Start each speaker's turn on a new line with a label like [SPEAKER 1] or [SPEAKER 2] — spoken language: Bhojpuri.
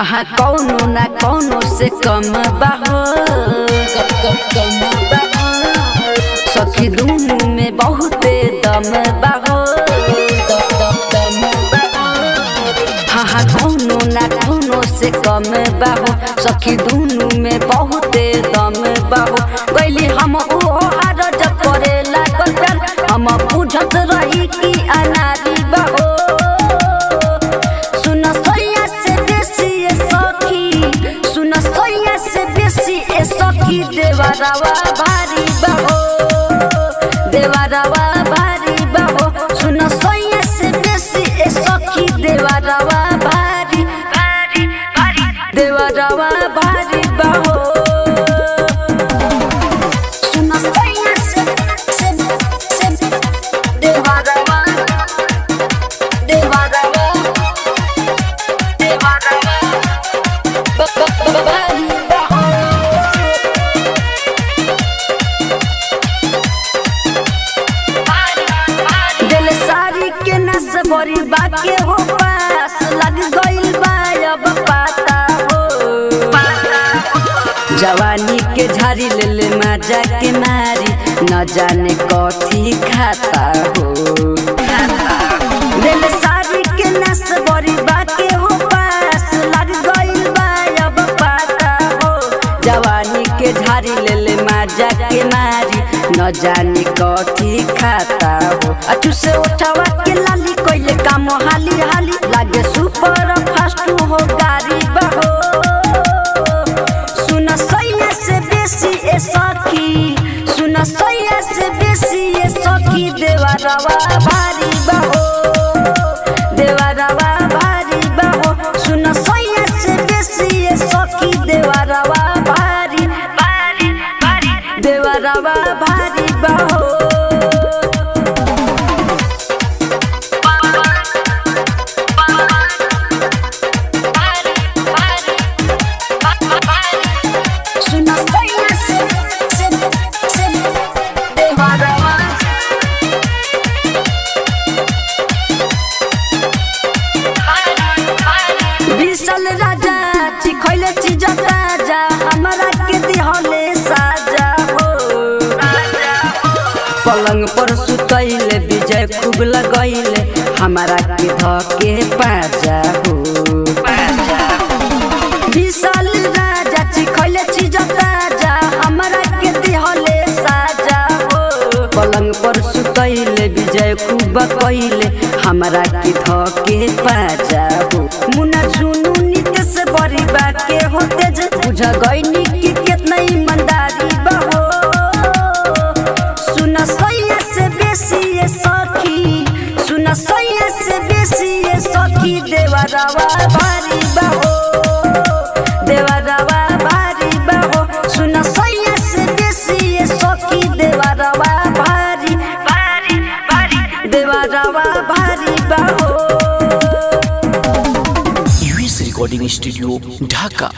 [SPEAKER 1] हाँ कौनो ना कौनो से कम बाहो सखी दोनों में बहुते दम बाहो हाँ कौनो ना कौनो से कम बाहो सखी दोनों में बहुते दम बाहो गईली हम ओहार जब करे लागल प्यार हम बुझत रही कि अनारी बाहो सुन सैया से बेसी ए सखी सुन सैया से बेसी ए सखी देवरवा भारी बाहो देवरवा भारी बाहो सुन सैया से बेसी ए सखी देवरवा भारी भारी भारी देवरवा भारी बाहो सुन सैया से देवरवा देवरवा देवरवा भारी बाहो दिल सारी के नस भरी बाके हो पास लग गइल बा अब पाता हो जवानी के झाड़ी ले ले मजा के मारी न जाने कथी खाता हो दिल सारी के नस भरी बाके हो पास लग गइल बा अब पाता हो जवानी के झाड़ी ले ले मजा के मारी न जाने कथी खाता हो अचू से उठावा के लाली कोइले काम हाली हाली लागे सुपर फास्ट हो गाड़ी बहो सुन सैया से बेसी ए सखी सुन सैया से बेसी ए सखी देवरवा भारी बहो देवरवा भारी बहो सुन सैया से बेसी ए सखी देवरवा भारी भारी भारी देवरवा भारी बहो सुन सैया से देवरवा विशाल राजा चिखैले चीज ताजा हमरा के दिहले साजा हो पलंग पर सुतैले विजय खूब लगैले हमरा के धके पाजा हो विशाल राजा चिखैले चीज ताजा हमरा के दिहले साजा हो पलंग पर सुतैले विजय खूब कैले हमरा के धके पाजा हो मुन्ना जुनू नित से बड़ी बाके हो तेज बुझ गईनी कि कितना ईमानदारी बहो सुन सैया से बेसी ए सखी सुन सैया से बेसी ए सखी देवरवा भारी बहो देवरवा भारी बहो सुन सैया से बेसी ए सखी देवरवा भारी भारी भारी देवरवा भारी बहो
[SPEAKER 2] यूएस रिकॉर्डिंग स्टूडियो ढाका।